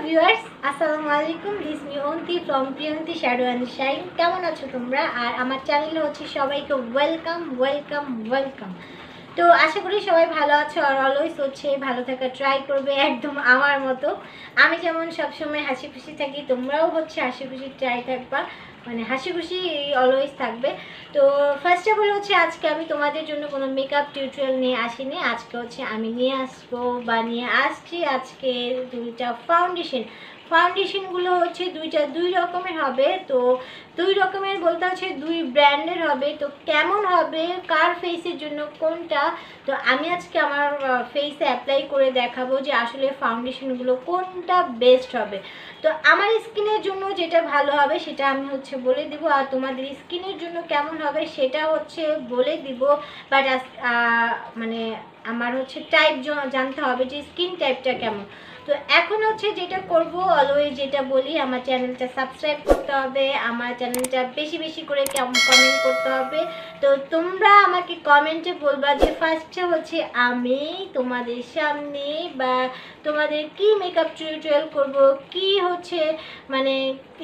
Viewers, আসসালামু আলাইকুম। This me অন্তি from Priyanti shadow and shine. কেমন আছো তোমরা? আর আমার চ্যানেলে হচ্ছে সবাইকে ওয়েলকাম ওয়েলকাম ওয়েলকাম। তো আশা করি সবাই ভালো আছো আর অলওয়েজ হচ্ছে ভালো থাকা ট্রাই করবে, একদম আমার মতো। আমি যেমন সবসময় হাসি খুশি থাকি, তোমরাও হচ্ছে হাসি খুশি ট্রাই থাকবা, মানে হাসি খুশি অলওয়েজ থাকবে। তো ফার্স্ট অফ অল হচ্ছে আজকে আমি তোমাদের জন্য কোনো মেকআপ টিউটোরিয়াল নিয়ে আসিনি। আজকে হচ্ছে আমি নিয়ে আসছি আজকে দুইটা ফাউন্ডেশনগুলো হচ্ছে দুই রকমের হবে। তো দুই রকমের বলতে হচ্ছে দুই ব্র্যান্ডের হবে। তো কেমন হবে, কার ফেসের জন্য কোনটা, তো আমি আজকে আমার ফেসে অ্যাপ্লাই করে দেখাবো যে আসলে ফাউন্ডেশনগুলো কোনটা বেস্ট হবে। তো আমার স্কিনের জন্য যেটা ভালো হবে সেটা আমি হচ্ছে বলে দিব, আর তোমাদের স্কিনের জন্য কেমন হবে সেটা হচ্ছে বলে দিব। বাট মানে আমার হচ্ছে টাইপ জানতে হবে যে স্কিন টাইপটা কেমন। তো এখন হচ্ছে যেটা করব, অলওয়েজ যেটা বলি, আমার চ্যানেলটা সাবস্ক্রাইব করতে হবে, আমার চ্যানেলটা বেশি বেশি করে কমেন্ট করতে হবে। তো তোমরা আমাকে কমেন্টে বলবা যে ফার্স্টে হচ্ছে আমি তোমাদের সামনে বা তোমাদের কি মেকআপ টিউটোরিয়াল করব, কি হচ্ছে মানে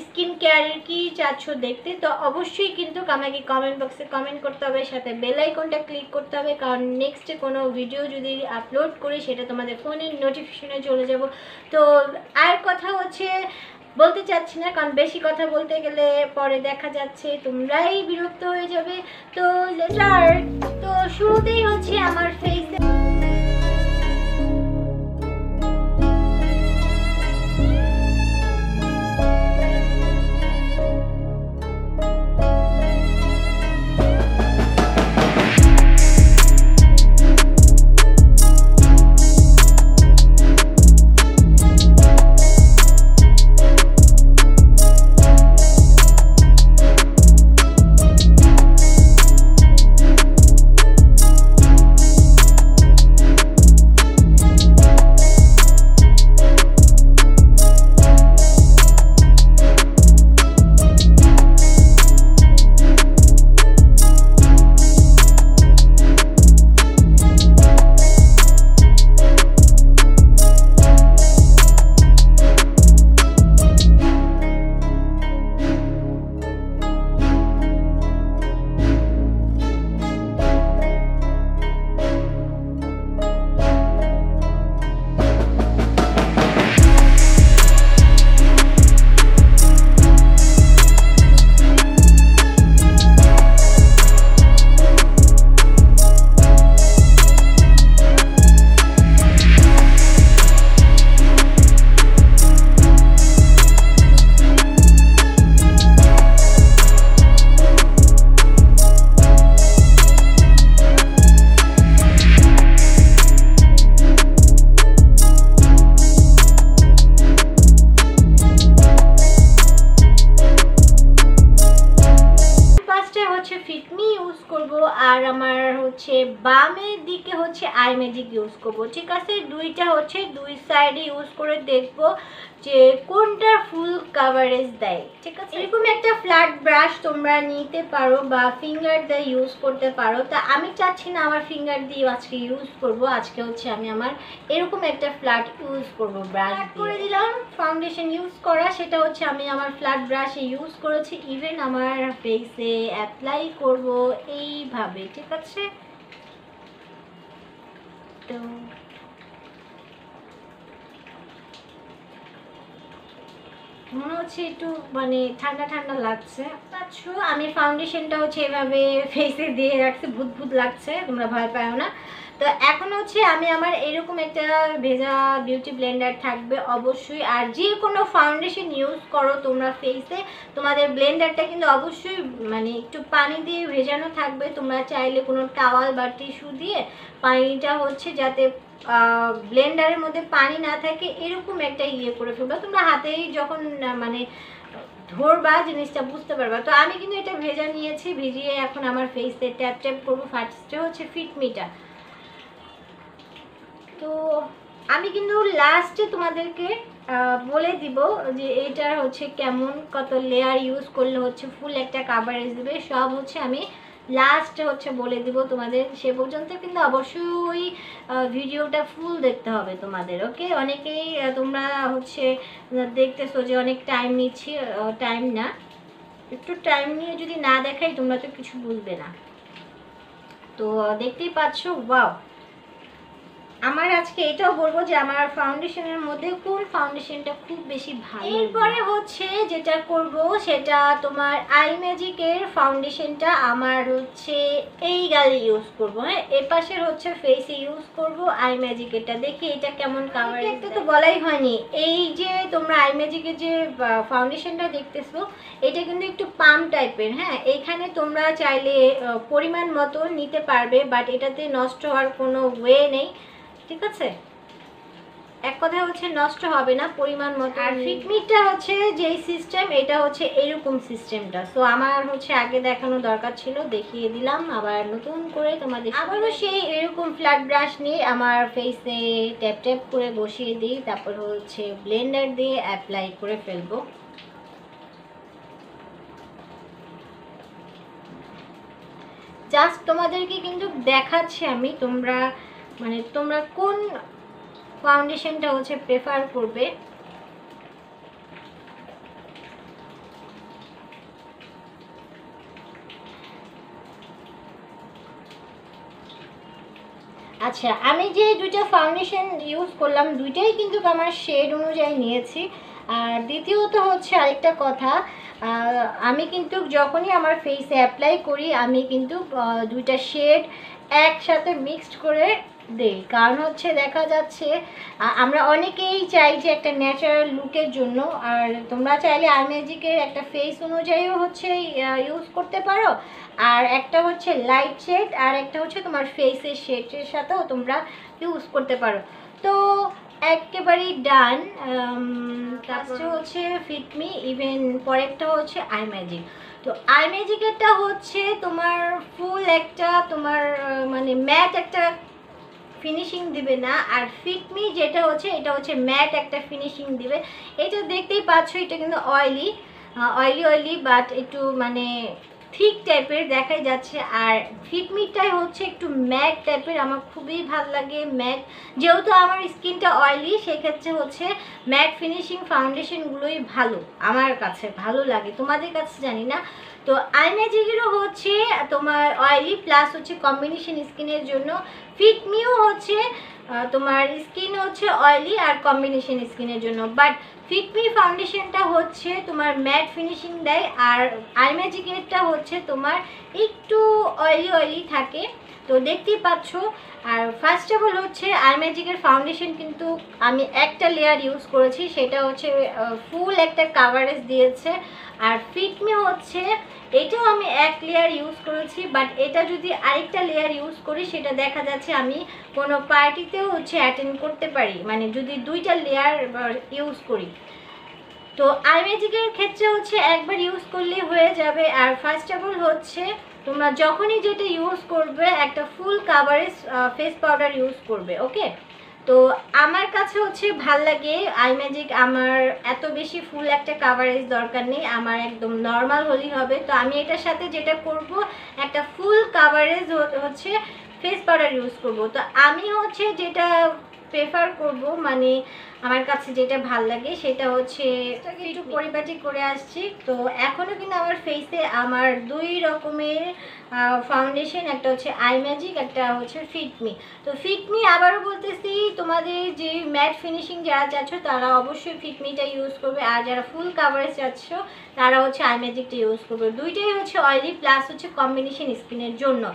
স্কিন কেয়ারের কি চাচ্ছ দেখতে। তো অবশ্যই কিন্তু আমাকে কমেন্ট বক্সে কমেন্ট করতে হবে, সাথে বেল আইকনটা ক্লিক করতে হবে, কারণ নেক্সটে কোনো ভিডিও যদি আপলোড করি সেটা তোমাদের ফোনের নোটিফিকেশনে চলে যাব। তো আর কথা হচ্ছে বলতে চাচ্ছি না, কারণ বেশি কথা বলতে গেলে পরে দেখা যাচ্ছে তোমরাই বিরক্ত হয়ে যাবে। তো লেটার তো শুরুতেই হচ্ছে আমার ফেসে ফিটমি ইউজ করব, আর আমার হচ্ছে বামের দিকে হচ্ছে আই ম্যাজিক ইউজ করব। ঠিক আছে, দুইটা হচ্ছে দুই সাইডে ইউজ করে দেখব যে কোনটা ফুল কাভারেজ দেয়। ঠিক আছে, এরকম একটা ফ্ল্যাট ব্রাশ তোমরা নিতে পারো বা ফিঙ্গার দিয়ে ইউজ করতে পারো। তা আমি চাচ্ছি না আমার ফিঙ্গার দিয়ে আজকে ইউজ করব, আজকে হচ্ছে আমি আমার এরকম একটা ফ্ল্যাট ইউজ করব ব্রাশ করে দিলাম। ফাউন্ডেশন ইউজ করা সেটা হচ্ছে আমি আমার ফ্ল্যাট ব্রাশে ইউজ করেছি, ইভেন আমার ফেসে অ্যাপ্লাই করব এইভাবে। ঠিক আছে, তো মনে হচ্ছে একটু মানে ঠান্ডা ঠান্ডা লাগছে। আচ্ছা, আমি ফাউন্ডেশনটা হচ্ছে এভাবে ফেসে দিয়ে রাখছি, ভূত ভূত লাগছে, তোমরা ভয় পাও না। তো এখন হচ্ছে আমি আমার এরকম একটা ভেজা বিউটি ব্লেন্ডার থাকবে অবশ্যই। আর যে কোনো ফাউন্ডেশন ইউজ করো তোমরা ফেসে, তোমাদের ব্লেন্ডারটা কিন্তু অবশ্যই মানে একটু পানি দিয়ে ভেজানো থাকবে। তোমরা চাইলে কোনো টাওয়াল বা টিস্যু দিয়ে পানিটা হচ্ছে যাতে ব্লেন্ডারের মধ্যে পানি না থাকে এরকম একটা ইয়ে করে ফেলবা। তোমরা হাতেই যখন মানে ধরবা জিনিসটা বুঝতে পারবা। তো আমি কিন্তু এটা ভেজা নিয়েছি, ভিজিয়ে এখন আমার ফেসে ট্যাপ ট্যাপ করবো। ফার্স্টে হচ্ছে ফিটমিটা। তো আমি কিন্তু লাস্টে তোমাদেরকে বলে দিব যে এটার হচ্ছে কেমন কত লেয়ার ইউজ করলে হচ্ছে ফুল একটা কাভারেজ দেবে, সব হচ্ছে আমি লাস্ট হচ্ছে বলে দিব তোমাদের, সে পর্যন্ত কিন্তু অবশ্যই ভিডিওটা ফুল দেখতে হবে তোমাদের, ওকে? অনেকেই তোমরা হচ্ছে দেখতেছো যে অনেক টাইম নিচ্ছি, টাইম না, একটু টাইম নিয়ে যদি না দেখাই তোমরা তো কিছু বুঝবে না। তো দেখতেই পাচ্ছ, ওয়াও! আমার আজকে এটাও বলবো যে আমার ফাউন্ডেশনের মধ্যে কোন ফাউন্ডেশনটা খুব বেশি ভালো। এরপরে হচ্ছে যেটা করব সেটা তোমার আই ম্যাজিকের ফাউন্ডেশনটা আমার হচ্ছে এই গালে ইউজ করব। হ্যাঁ, এর পাশের হচ্ছে ফেসে ইউজ করব আই ম্যাজিকেরটা। দেখি এটা কেমন কাভার। একটা তো বলাই হয়নি, এই যে তোমরা আই ম্যাজিকের যে ফাউন্ডেশনটা দেখতেছো এটা কিন্তু একটু পাম টাইপের। হ্যাঁ, এইখানে তোমরা চাইলে পরিমাণ মতো নিতে পারবে, বাট এটাতে নষ্ট হওয়ার কোনো ওয়ে নেই, ঠিক আছে? এক কথা হচ্ছে নষ্ট হবে না, পরিমাণ মতো। আর ফিটমিটা হচ্ছে যেই সিস্টেম, এটা হচ্ছে এরকম সিস্টেমটা। সো আমার হচ্ছে আগে দেখানো দরকার ছিল, দেখিয়ে দিলাম আবার নতুন করে তোমাদের। আবারও সেই এরকম ফ্ল্যাট ব্রাশ নিয়ে আমার ফেসে ট্যাপ ট্যাপ করে বসিয়ে দিই, তারপর হচ্ছে ব্লেন্ডার দিয়ে অ্যাপ্লাই করে ফেলবো। জাস্ট তোমাদেরকে কিন্তু দেখাচ্ছি আমি, তোমরা মানে তোমরা কোন ফাউন্ডেশনটা হচ্ছে প্রেফার করবে। আচ্ছা, আমি যে দুইটা ফাউন্ডেশন ইউজ করলাম দুইটাই কিন্তু আমার শেড অনুযায়ী নিয়েছি। আর দ্বিতীয়ত হচ্ছে আরেকটা কথা, আমি কিন্তু যখনই আমার ফেসে অ্যাপ্লাই করি আমি কিন্তু দুইটা শেড একসাথে মিক্সড করে দেই। কারণ হচ্ছে দেখা যাচ্ছে আমরা অনেকেই চাই যে একটা ন্যাচারাল লুকের জন্য, আর তোমরা চাইলে আই ম্যাজিকের একটা ফেস অনুযায়ীও হচ্ছে ইউজ করতে পারো, আর একটা হচ্ছে লাইট শেড আর একটা হচ্ছে তোমার ফেসের শেডের সাথেও তোমরা ইউজ করতে পারো। তো একেবারেই ডান। তারপরে হচ্ছে ফিটমি, ইভেন পরেরটা হচ্ছে আই ম্যাজিক। তো আই ম্যাজিকেরটা হচ্ছে তোমার ফুল একটা তোমার মানে ম্যাট একটা ফিনিশিং দিবে না, আর ফিটমি যেটা হচ্ছে এটা হচ্ছে ম্যাট একটা ফিনিশিং দিবে। এটা দেখতেই পাচ্ছ, এটা কিন্তু অয়েলি অয়েলি বাট একটু মানে থিক টাইপের দেখাই যাচ্ছে। আর ফিটমিটাই হচ্ছে একটু ম্যাট টাইপের, আমার খুবই ভালো লাগে ম্যাট। যেহেতু আমার স্কিনটা অয়েলি সেক্ষেত্রে হচ্ছে ম্যাট ফিনিশিং ফাউন্ডেশনগুলোই ভালো, আমার কাছে ভালো লাগে, তোমাদের কাছে জানি না। তো আই ম্যাজিকেরও হচ্ছে তোমার অয়েলি প্লাস হচ্ছে কম্বিনেশন স্কিনের জন্য, ফিটমিও হচ্ছে তোমার স্কিন হচ্ছে অয়েলি আর কম্বিনেশন স্কিনের জন্য। বাট ফিটমি ফাউন্ডেশনটা হচ্ছে তোমার ম্যাট ফিনিশিং দেয়, আর আই ম্যাজিকেরটা হচ্ছে তোমার একটু অয়েলি থাকে। তো দেখতেই পাচ্ছ। আর ফার্স্ট অফ অল হচ্ছে আই ম্যাজিকের ফাউন্ডেশন কিন্তু আমি একটা লেয়ার ইউজ করেছি, সেটা হচ্ছে ফুল একটা কাভারেজ দিয়েছে। আর ফিটমি হচ্ছে এটাও আমি এক লেয়ার ইউজ করেছি, বাট এটা যদি আরেকটা লেয়ার ইউজ করি সেটা দেখা যাচ্ছে আমি কোনো পার্টিতেও হচ্ছে অ্যাটেন্ড করতে পারি, মানে যদি দুইটা লেয়ার ইউজ করি। তো আই ম্যাজিকের ক্ষেত্রে হচ্ছে একবার ইউজ করলেই হয়ে যাবে। আর ফার্স্ট অফ অল হচ্ছে তোমরা যখনই যেটা ইউজ করবে একটা full coverage face powder use করবে, ওকে? তো আমার কাছে হচ্ছে ভাল লাগে আই ম্যাজিক, আমার এত বেশি ফুল একটা কাভারেজ দরকার নেই, আমার একদম নর্মাল হলেই হবে। তো আমি এটার সাথে যেটা করব একটা ফুল কাভারেজ হচ্ছে ফেস পাউডার ইউজ করব। তো আমি হচ্ছে যেটা প্রেফার করব, মানে আমার কাছে যেটা ভাল লাগে সেটা হচ্ছে একটু পরিপাটি করে আসছি। তো এখনও কিন্তু আমার ফেসে আমার দুই রকমের ফাউন্ডেশন, একটা হচ্ছে আই ম্যাজিক, একটা হচ্ছে ফিটমি। তো ফিটমি আবারও বলতেছি, তোমাদের যে ম্যাট ফিনিশিং যারা চাচ্ছ তারা অবশ্যই ফিটমিটা ইউজ করবে, আর যারা ফুল কাভারেজ চাচ্ছ তারা হচ্ছে আই ম্যাজিকটা ইউজ করবে। দুইটাই হচ্ছে অয়েলি প্লাস হচ্ছে কম্বিনেশন স্কিনের জন্য।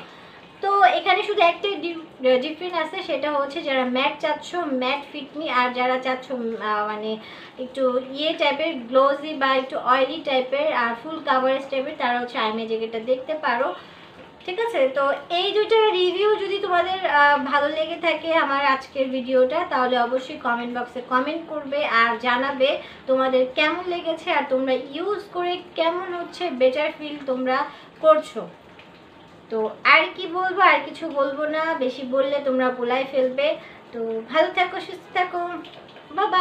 তো এখানে শুধু একটাই ডিফারেন্স আছে, সেটা হচ্ছে যারা ম্যাট চাচ্ছ ম্যাট ফিটমি, আর যারা চাচ্ছ মানে একটু ইয়ে টাইপের গ্লোজি বা একটু অয়েলি টাইপের আর ফুল কাভারেজ টাইপের, তারা হচ্ছে আই ম্যাজিক এটা দেখতে পারো, ঠিক আছে? তো এই দুইটার রিভিউ যদি তোমাদের ভালো লেগে থাকে আমার আজকের ভিডিওটা, তাহলে অবশ্যই কমেন্ট বক্সে কমেন্ট করবে আর জানাবে তোমাদের কেমন লেগেছে, আর তোমরা ইউজ করে কেমন হচ্ছে বেটার ফিল তোমরা করছো। তো আর কি বলবো, আর কিছু বলবো না, বেশি বললে তোমরা বলাই ফেলবে। তো ভালো থাকো, সুস্থ থাকো, বাই বাই।